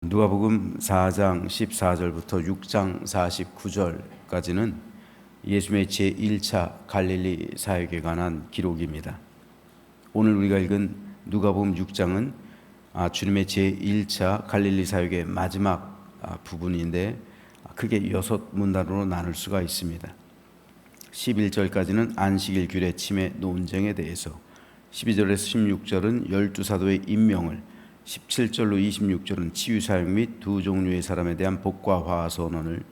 누가복음 4장 14절부터 6장 49절까지는 예수님의 제1차 갈릴리 사역에 관한 기록입니다. 오늘 우리가 읽은 누가복음 6장은 주님의 제1차 갈릴리 사역의 마지막 부분인데 크게 6문단으로 나눌 수가 있습니다. 11절까지는 안식일 규례 침해 논쟁에 대해서, 12절에서 16절은 12사도의 임명을, 17절로 26절은 치유사역 및 두 종류의 사람에 대한 복과 화화 선언을,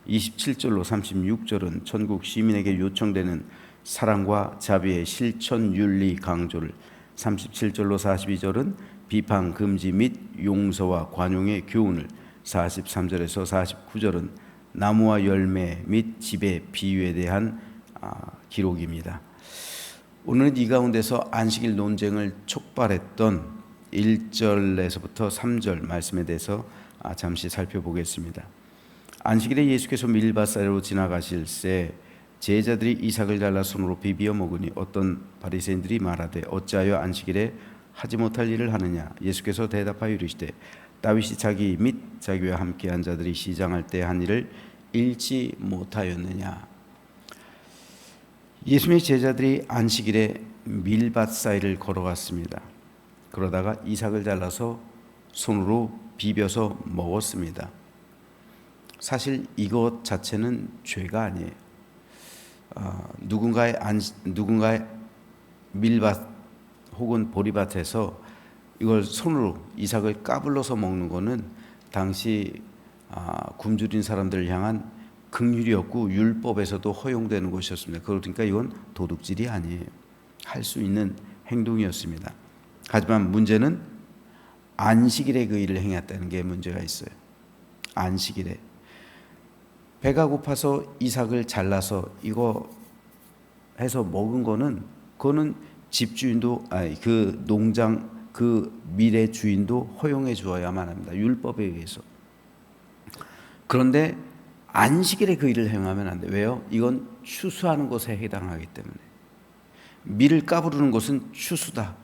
27절로 36절은 천국 시민에게 요청되는 사랑과 자비의 실천 윤리 강조를, 37절로 42절은 비판 금지 및 용서와 관용의 교훈을, 43절에서 49절은 나무와 열매 및 집의 비유에 대한 기록입니다. 오늘은 이 가운데서 안식일 논쟁을 촉발했던 1절에서부터 3절 말씀에 대해서 잠시 살펴보겠습니다. 안식일에 예수께서 밀밭사이로 지나가실새 제자들이 이삭을 잘라 손으로 비비어 먹으니 어떤 바리새인들이 말하되 어찌하여 안식일에 하지 못할 일을 하느냐. 예수께서 대답하여 이르시되 다윗이 자기 및 자기와 함께한 자들이 시장할 때 한 일을 잃지 못하였느냐. 예수님의 제자들이 안식일에 밀밭 사이를 걸어갔습니다. 그러다가 이삭을 잘라서 손으로 비벼서 먹었습니다. 사실 이것 자체는 죄가 아니에요. 누군가의 밀밭 혹은 보리밭에서 이걸 손으로 이삭을 까불러서 먹는 것은 당시 굶주린 사람들을 향한 긍휼이었고 율법에서도 허용되는 것이었습니다. 그러니까 이건 도둑질이 아니에요. 할 수 있는 행동이었습니다. 하지만 문제는 안식일에 그 일을 행했다는 게 문제가 있어요. 안식일에 배가 고파서 이삭을 잘라서 이거 해서 먹은 거는, 그거는 집주인도 그 농장 그 밀의 주인도 허용해 주어야만 합니다. 율법에 의해서. 그런데 안식일에 그 일을 행하면 안 돼. 왜요? 이건 추수하는 것에 해당하기 때문에. 밀을 까부르는 것은 추수다.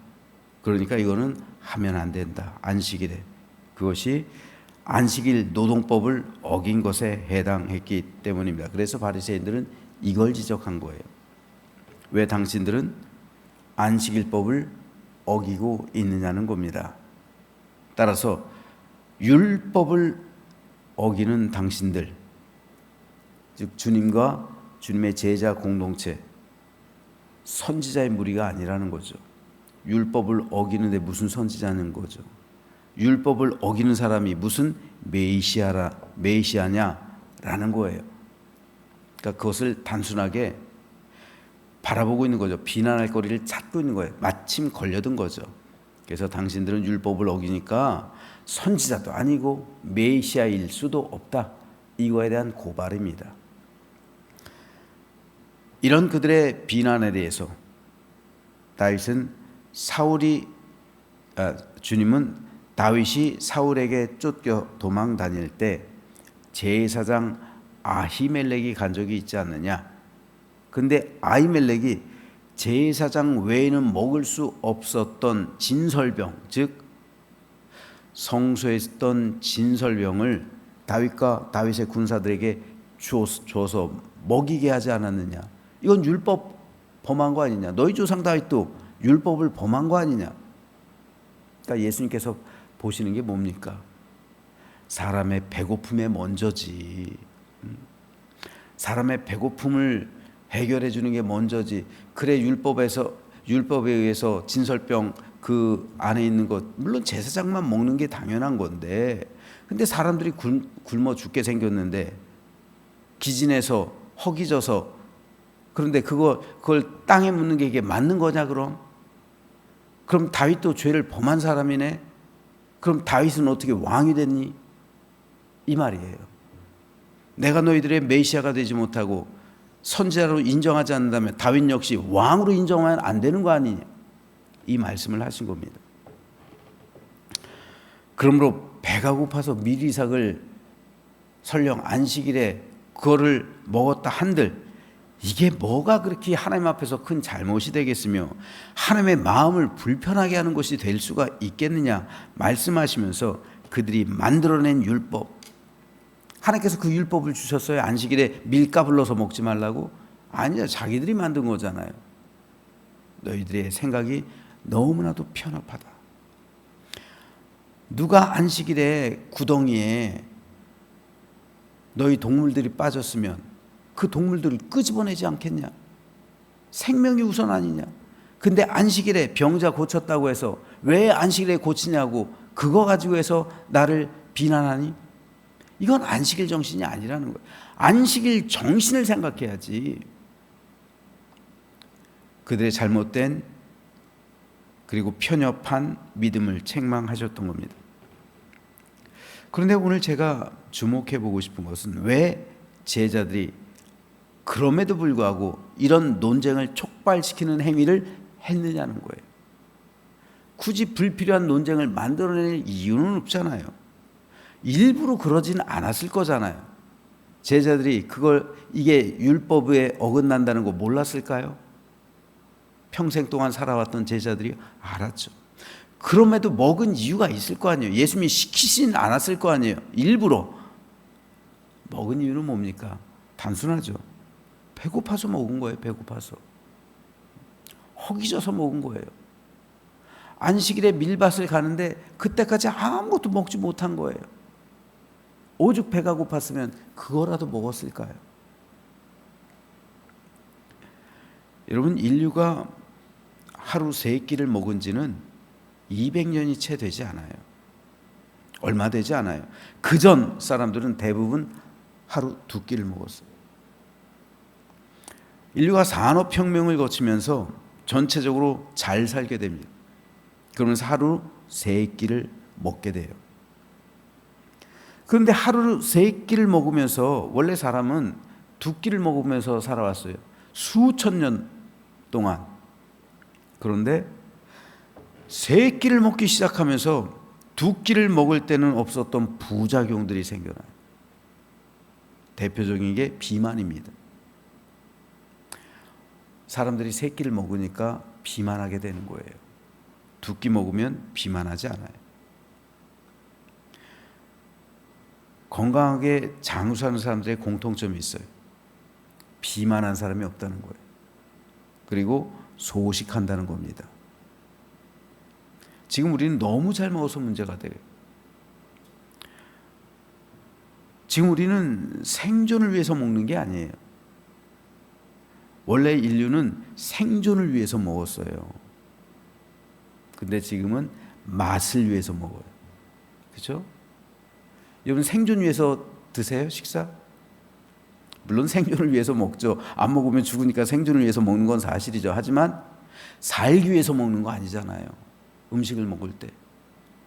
그러니까 이거는 하면 안 된다. 안식일에. 그것이 안식일 노동법을 어긴 것에 해당했기 때문입니다. 그래서 바리새인들은 이걸 지적한 거예요. 왜 당신들은 안식일법을 어기고 있느냐는 겁니다. 따라서 율법을 어기는 당신들, 즉 주님과 주님의 제자 공동체, 선지자의 무리가 아니라는 거죠. 율법을 어기는데 무슨 선지자는 거죠. 율법을 어기는 사람이 무슨 메시아냐라는 거예요. 그러니까 그것을 단순하게 바라보고 있는 거죠. 비난할 거리를 찾고 있는 거예요. 마침 걸려든 거죠. 그래서 당신들은 율법을 어기니까 선지자도 아니고 메시아일 수도 없다. 이거에 대한 고발입니다. 이런 그들의 비난에 대해서 주님은 다윗이 사울에게 쫓겨 도망 다닐 때 제사장 아히멜렉이 간 적이 있지 않느냐. 근데 아히멜렉이 제사장 외에는 먹을 수 없었던 진설병, 즉 성소에 있던 진설병을 다윗과 다윗의 군사들에게 줘서 먹이게 하지 않았느냐. 이건 율법 범한 거 아니냐. 너희 조상 다윗도 율법을 범한 거 아니냐. 그러니까 예수님께서 보시는 게 뭡니까? 사람의 배고픔에 먼저지. 사람의 배고픔을 해결해 주는 게 먼저지. 그래 율법에 의해서 진설병 그 안에 있는 것, 물론 제사장만 먹는 게 당연한 건데, 근데 사람들이 굶어 죽게 생겼는데 기진해서 허기져서, 그런데 그걸 땅에 묻는 게 이게 맞는 거냐? 그럼 다윗도 죄를 범한 사람이네. 그럼 다윗은 어떻게 왕이 됐니? 이 말이에요. 내가 너희들의 메시아가 되지 못하고 선지자로 인정하지 않는다면 다윗 역시 왕으로 인정하면 안 되는 거 아니냐. 이 말씀을 하신 겁니다. 그러므로 배가 고파서 밀이삭을 설령 안식일에 그거를 먹었다 한들 이게 뭐가 그렇게 하나님 앞에서 큰 잘못이 되겠으며 하나님의 마음을 불편하게 하는 것이 될 수가 있겠느냐 말씀하시면서 그들이 만들어낸 율법, 하나님께서 그 율법을 주셨어요? 안식일에 밀가 불러서 먹지 말라고? 아니요, 자기들이 만든 거잖아요. 너희들의 생각이 너무나도 편협하다. 누가 안식일에 구덩이에 너희 동물들이 빠졌으면 그 동물들을 끄집어내지 않겠냐? 생명이 우선 아니냐? 근데 안식일에 병자 고쳤다고 해서 왜 안식일에 고치냐고 그거 가지고 해서 나를 비난하니? 이건 안식일 정신이 아니라는 거예요. 안식일 정신을 생각해야지. 그들의 잘못된 그리고 편협한 믿음을 책망하셨던 겁니다. 그런데 오늘 제가 주목해 보고 싶은 것은 왜 제자들이 그럼에도 불구하고 이런 논쟁을 촉발시키는 행위를 했느냐는 거예요. 굳이 불필요한 논쟁을 만들어낼 이유는 없잖아요. 일부러 그러진 않았을 거잖아요. 제자들이 이게 율법에 어긋난다는 거 몰랐을까요? 평생 동안 살아왔던 제자들이 알았죠. 그럼에도 먹은 이유가 있을 거 아니에요. 예수님이 시키진 않았을 거 아니에요. 일부러. 먹은 이유는 뭡니까? 단순하죠. 배고파서 먹은 거예요. 배고파서. 허기져서 먹은 거예요. 안식일에 밀밭을 가는데 그때까지 아무것도 먹지 못한 거예요. 오죽 배가 고팠으면 그거라도 먹었을까요? 여러분, 인류가 하루 3끼를 먹은 지는 200년이 채 되지 않아요. 얼마 되지 않아요. 그전 사람들은 대부분 하루 2끼를 먹었어요. 인류가 산업혁명을 거치면서 전체적으로 잘 살게 됩니다. 그러면서 하루 3끼를 먹게 돼요. 그런데 하루 3끼를 먹으면서 원래 사람은 2끼를 먹으면서 살아왔어요. 수천 년 동안. 그런데 3끼를 먹기 시작하면서 2끼를 먹을 때는 없었던 부작용들이 생겨나요. 대표적인 게 비만입니다. 사람들이 3끼를 먹으니까 비만하게 되는 거예요. 2끼 먹으면 비만하지 않아요. 건강하게 장수하는 사람들의 공통점이 있어요. 비만한 사람이 없다는 거예요. 그리고 소식한다는 겁니다. 지금 우리는 너무 잘 먹어서 문제가 돼요. 지금 우리는 생존을 위해서 먹는 게 아니에요. 원래 인류는 생존을 위해서 먹었어요. 근데 지금은 맛을 위해서 먹어요. 그렇죠? 여러분, 생존 위해서 드세요? 식사? 물론 생존을 위해서 먹죠. 안 먹으면 죽으니까 생존을 위해서 먹는 건 사실이죠. 하지만 살기 위해서 먹는 거 아니잖아요. 음식을 먹을 때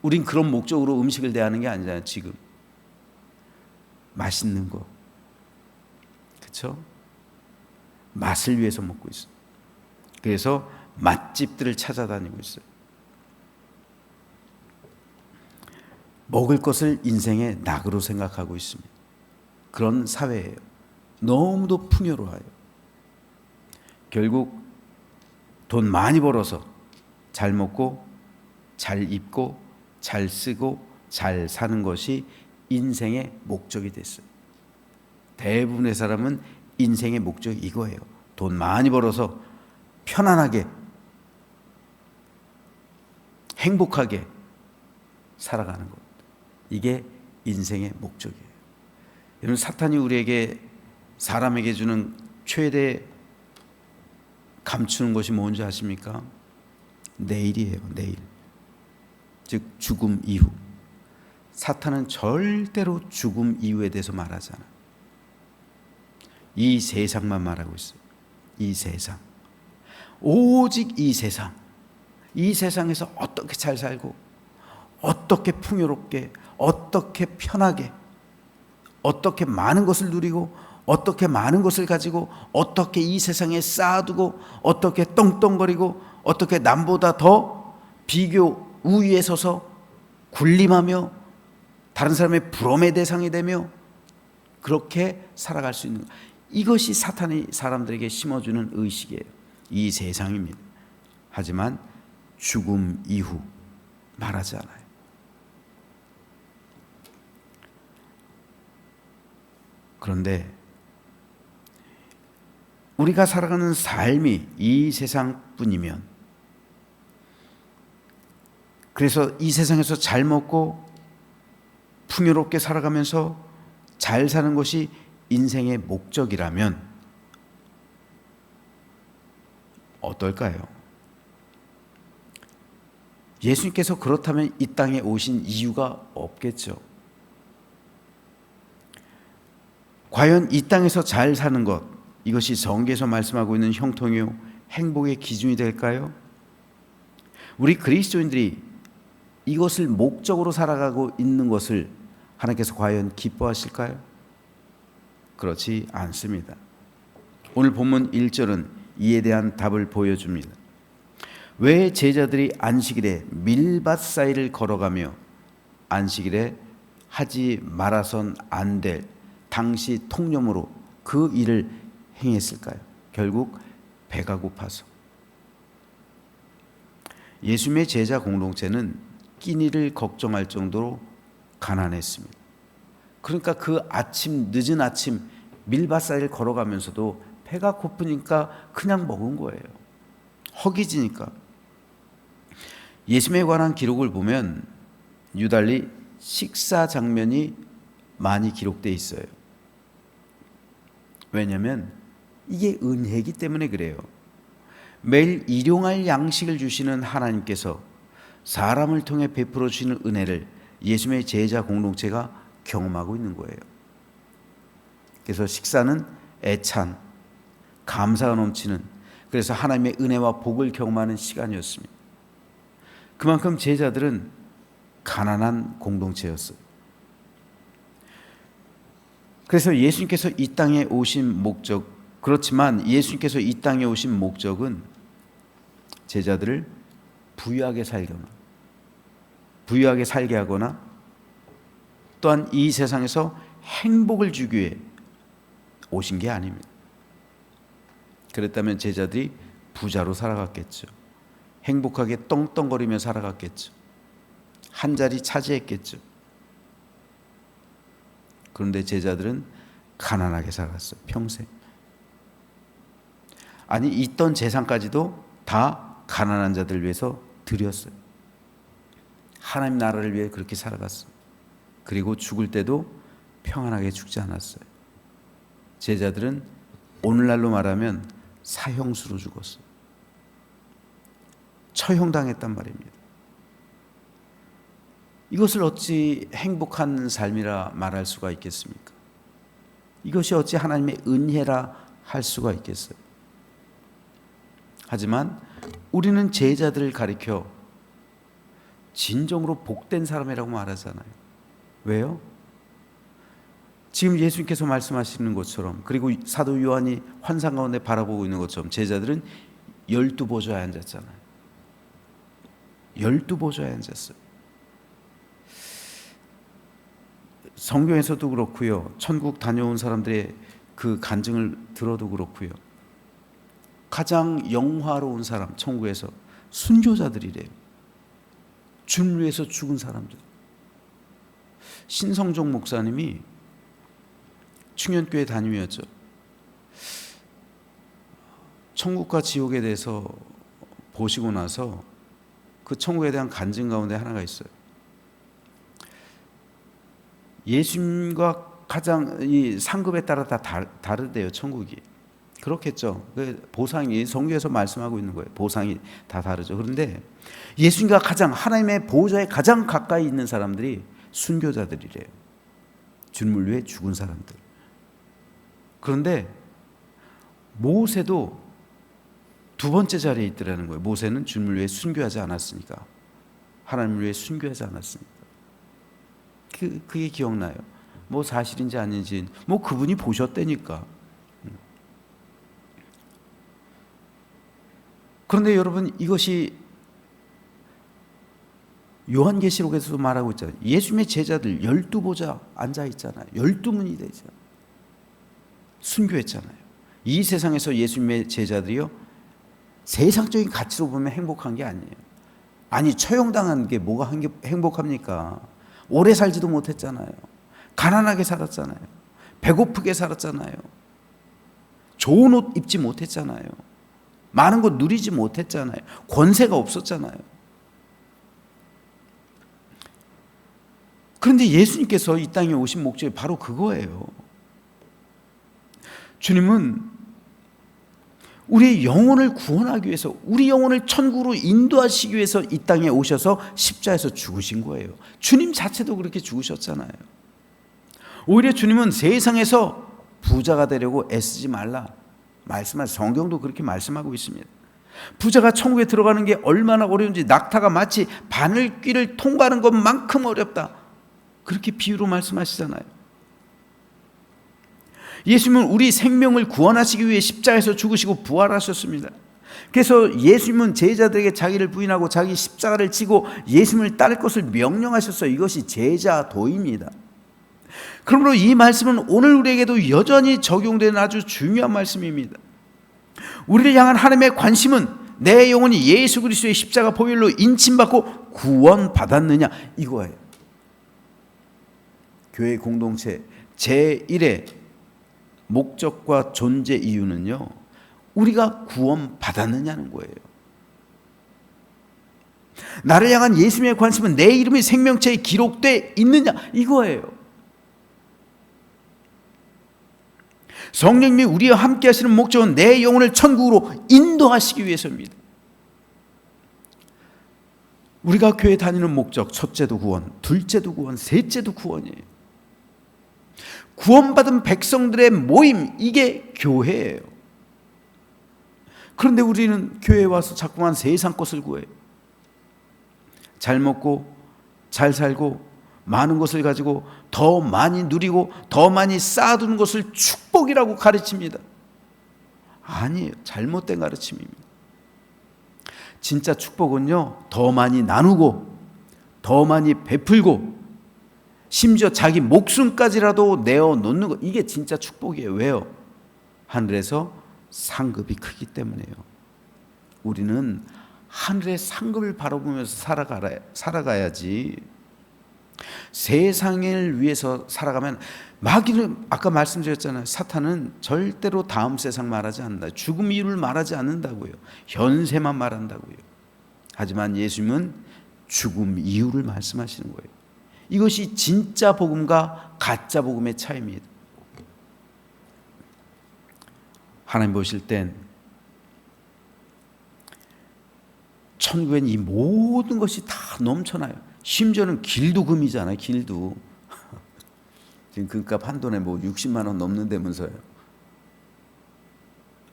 우린 그런 목적으로 음식을 대하는 게 아니잖아요. 지금 맛있는 거, 그렇죠? 맛을 위해서 먹고 있어요. 그래서 맛집들을 찾아다니고 있어요. 먹을 것을 인생의 낙으로 생각하고 있습니다. 그런 사회예요. 너무도 풍요로워요. 결국 돈 많이 벌어서 잘 먹고 잘 입고 잘 쓰고 잘 사는 것이 인생의 목적이 됐어요. 대부분의 사람은 인생의 목적이 이거예요. 돈 많이 벌어서 편안하게 행복하게 살아가는 것. 이게 인생의 목적이에요. 여러분, 사탄이 우리에게 사람에게 주는 최대 감추는 것이 뭔지 아십니까? 내일이에요. 내일. 즉 죽음 이후. 사탄은 절대로 죽음 이후에 대해서 말하지 않아요. 이 세상만 말하고 있어요. 이 세상. 오직 이 세상. 이 세상에서 어떻게 잘 살고 어떻게 풍요롭게 어떻게 편하게 어떻게 많은 것을 누리고 어떻게 많은 것을 가지고 어떻게 이 세상에 쌓아두고 어떻게 떵떵거리고 어떻게 남보다 더 비교 우위에 서서 군림하며 다른 사람의 부러움의 대상이 되며 그렇게 살아갈 수 있는 것. 이것이 사탄이 사람들에게 심어주는 의식이에요. 이 세상입니다. 하지만 죽음 이후 말하지 않아요. 그런데 우리가 살아가는 삶이 이 세상뿐이면, 그래서 이 세상에서 잘 먹고 풍요롭게 살아가면서 잘 사는 것이 인생의 목적이라면 어떨까요? 예수님께서 그렇다면 이 땅에 오신 이유가 없겠죠. 과연 이 땅에서 잘 사는 것, 이것이 성경에서 말씀하고 있는 형통이요 행복의 기준이 될까요? 우리 그리스도인들이 이것을 목적으로 살아가고 있는 것을 하나님께서 과연 기뻐하실까요? 그렇지 않습니다. 오늘 본문 1절은 이에 대한 답을 보여줍니다. 왜 제자들이 안식일에 밀밭 사이를 걸어가며 안식일에 하지 말아선 안 될 당시 통념으로 그 일을 행했을까요? 결국 배가 고파서. 예수님의 제자 공동체는 끼니를 걱정할 정도로 가난했습니다. 그러니까 그 아침, 늦은 아침 밀밭 사이를 걸어가면서도 배가 고프니까 그냥 먹은 거예요. 허기지니까. 예수님에 관한 기록을 보면 유달리 식사 장면이 많이 기록되어 있어요. 왜냐하면 이게 은혜이기 때문에 그래요. 매일 일용할 양식을 주시는 하나님께서 사람을 통해 베풀어 주시는 은혜를 예수님의 제자 공동체가 경험하고 있는 거예요. 그래서 식사는 애찬, 감사가 넘치는, 그래서 하나님의 은혜와 복을 경험하는 시간이었습니다. 그만큼 제자들은 가난한 공동체였어요. 그래서 예수님께서 이 땅에 오신 목적, 그렇지만 예수님께서 이 땅에 오신 목적은 제자들을 부유하게 살게 하거나 또한 이 세상에서 행복을 주기 위해 오신 게 아닙니다. 그랬다면 제자들이 부자로 살아갔겠죠. 행복하게 떵떵거리며 살아갔겠죠. 한 자리 차지했겠죠. 그런데 제자들은 가난하게 살았어요. 평생. 아니, 있던 재산까지도 다 가난한 자들을 위해서 드렸어요. 하나님 나라를 위해 그렇게 살아갔어요. 그리고 죽을 때도 평안하게 죽지 않았어요. 제자들은 오늘날로 말하면 사형수로 죽었어요. 처형당했단 말입니다. 이것을 어찌 행복한 삶이라 말할 수가 있겠습니까? 이것이 어찌 하나님의 은혜라 할 수가 있겠어요? 하지만 우리는 제자들을 가리켜 진정으로 복된 사람이라고 말하잖아요. 왜요? 지금 예수님께서 말씀하시는 것처럼, 그리고 사도 요한이 환상 가운데 바라보고 있는 것처럼 제자들은 12보좌에 앉았잖아요. 12보좌에 앉았어요. 성경에서도 그렇고요, 천국 다녀온 사람들의 그 간증을 들어도 그렇고요, 가장 영화로운 사람, 천국에서 순교자들이래요. 주를 위해서 죽은 사람들. 신성종 목사님이 충현교회 담임이었죠. 천국과 지옥에 대해서 보시고 나서 그 천국에 대한 간증 가운데 하나가 있어요. 예수님과 가장 이 상급에 따라 다 다르대요, 천국이. 그렇겠죠. 그 보상이 성경에서 말씀하고 있는 거예요. 보상이 다 다르죠. 그런데 예수님과 가장, 하나님의 보호자에 가장 가까이 있는 사람들이 순교자들이래요. 주님을 위해 죽은 사람들. 그런데 모세도 두 번째 자리에 있더라는 거예요. 모세는 주님을 위해 순교하지 않았으니까. 하나님을 위해 순교하지 않았으니까. 그게 기억나요. 뭐 사실인지 아닌지, 뭐 그분이 보셨다니까. 그런데 여러분, 이것이 요한계시록에서도 말하고 있잖아요. 예수님의 제자들 12보좌 앉아 있잖아요. 12문이 되잖아요. 순교했잖아요. 이 세상에서 예수님의 제자들이요, 세상적인 가치로 보면 행복한 게 아니에요. 아니, 처형당한 게 뭐가 행복합니까? 오래 살지도 못했잖아요. 가난하게 살았잖아요. 배고프게 살았잖아요. 좋은 옷 입지 못했잖아요. 많은 것 누리지 못했잖아요. 권세가 없었잖아요. 그런데 예수님께서 이 땅에 오신 목적이 바로 그거예요. 주님은 우리의 영혼을 구원하기 위해서, 우리 영혼을 천국으로 인도하시기 위해서 이 땅에 오셔서 십자에서 죽으신 거예요. 주님 자체도 그렇게 죽으셨잖아요. 오히려 주님은 세상에서 부자가 되려고 애쓰지 말라 말씀하신, 성경도 그렇게 말씀하고 있습니다. 부자가 천국에 들어가는 게 얼마나 어려운지, 낙타가 마치 바늘귀를 통과하는 것만큼 어렵다, 그렇게 비유로 말씀하시잖아요. 예수님은 우리 생명을 구원하시기 위해 십자가에서 죽으시고 부활하셨습니다. 그래서 예수님은 제자들에게 자기를 부인하고 자기 십자가를 지고 예수님을 따를 것을 명령하셨어요. 이것이 제자도입니다. 그러므로 이 말씀은 오늘 우리에게도 여전히 적용되는 아주 중요한 말씀입니다. 우리를 향한 하나님의 관심은 내 영혼이 예수 그리스도의 십자가 보혈로 인침받고 구원받았느냐, 이거예요. 교회 공동체 제1의 목적과 존재 이유는요, 우리가 구원받았느냐는 거예요. 나를 향한 예수님의 관심은 내 이름이 생명체에 기록되어 있느냐, 이거예요. 성령님이 우리와 함께 하시는 목적은 내 영혼을 천국으로 인도하시기 위해서입니다. 우리가 교회 다니는 목적, 첫째도 구원, 둘째도 구원, 셋째도 구원이에요. 구원받은 백성들의 모임, 이게 교회예요. 그런데 우리는 교회에 와서 자꾸만 세상 것을 구해요. 잘 먹고 잘 살고 많은 것을 가지고 더 많이 누리고 더 많이 쌓아두는 것을 축복이라고 가르칩니다. 아니에요. 잘못된 가르침입니다. 진짜 축복은요, 더 많이 나누고 더 많이 베풀고 심지어 자기 목숨까지라도 내어놓는 것, 이게 진짜 축복이에요. 왜요? 하늘에서 상급이 크기 때문에요. 우리는 하늘의 상급을 바라보면서 살아가야지, 세상을 위해서 살아가면, 마귀는 아까 말씀드렸잖아요. 사탄은 절대로 다음 세상 말하지 않는다. 죽음 이유를 말하지 않는다고요. 현세만 말한다고요. 하지만 예수님은 죽음 이유를 말씀하시는 거예요. 이것이 진짜 복음과 가짜 복음의 차이입니다. 하나님 보실 땐 천국엔 이 모든 것이 다 넘쳐나요. 심지어는 길도 금이잖아요. 길도 지금 금값 한 돈에 뭐 60만 원 넘는다면서요.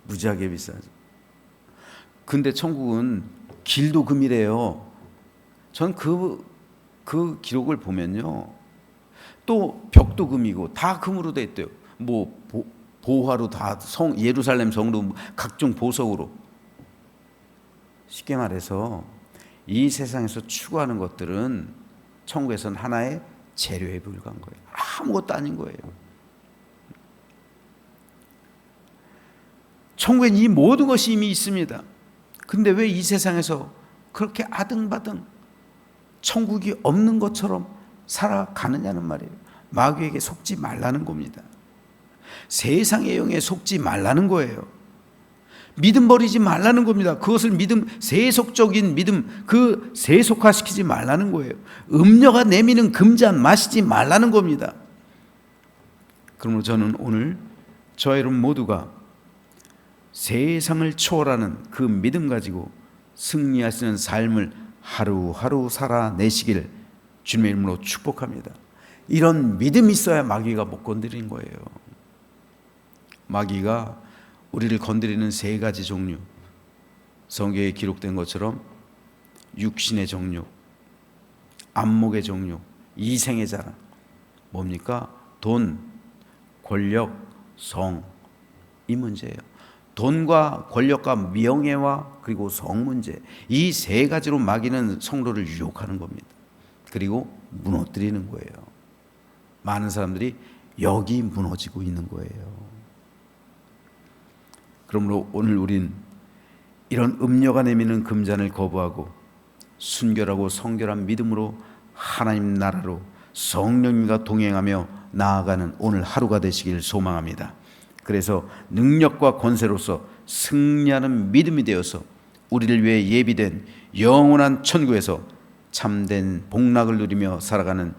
무지하게 비싸죠. 근데 천국은 길도 금이래요. 전 그 기록을 보면요, 또 벽도 금이고 다 금으로 돼 있대요. 뭐 보화로 다 예루살렘 성도 각종 보석으로. 쉽게 말해서 이 세상에서 추구하는 것들은 천국에서는 하나의 재료에 불과한 거예요. 아무것도 아닌 거예요. 천국엔 이 모든 것이 이미 있습니다. 근데 왜 이 세상에서 그렇게 아등바등 천국이 없는 것처럼 살아가느냐는 말이에요. 마귀에게 속지 말라는 겁니다. 세상의 영에 속지 말라는 거예요. 믿음 버리지 말라는 겁니다. 그것을 세속적인 믿음, 그 세속화시키지 말라는 거예요. 음녀가 내미는 금잔 마시지 말라는 겁니다. 그러므로 저는 오늘 저와 여러분 모두가 세상을 초월하는 그 믿음 가지고 승리하시는 삶을 하루하루 살아내시길 주님의 이름으로 축복합니다. 이런 믿음이 있어야 마귀가 못 건드리는 거예요. 마귀가 우리를 건드리는 세 가지 종류, 성경에 기록된 것처럼 육신의 종류, 안목의 종류, 이생의 자랑. 뭡니까? 돈, 권력, 성, 이 문제예요. 돈과 권력과 명예와 그리고 성 문제, 이 세 가지로 마귀는 성도를 유혹하는 겁니다. 그리고 무너뜨리는 거예요. 많은 사람들이 여기 무너지고 있는 거예요. 그러므로 오늘 우린 이런 음녀가 내미는 금잔을 거부하고 순결하고 성결한 믿음으로 하나님 나라로 성령님과 동행하며 나아가는 오늘 하루가 되시길 소망합니다. 그래서 능력과 권세로서 승리하는 믿음이 되어서 우리를 위해 예비된 영원한 천국에서 참된 복락을 누리며 살아가는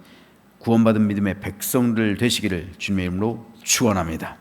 구원받은 믿음의 백성들 되시기를 주님의 이름으로 축원합니다.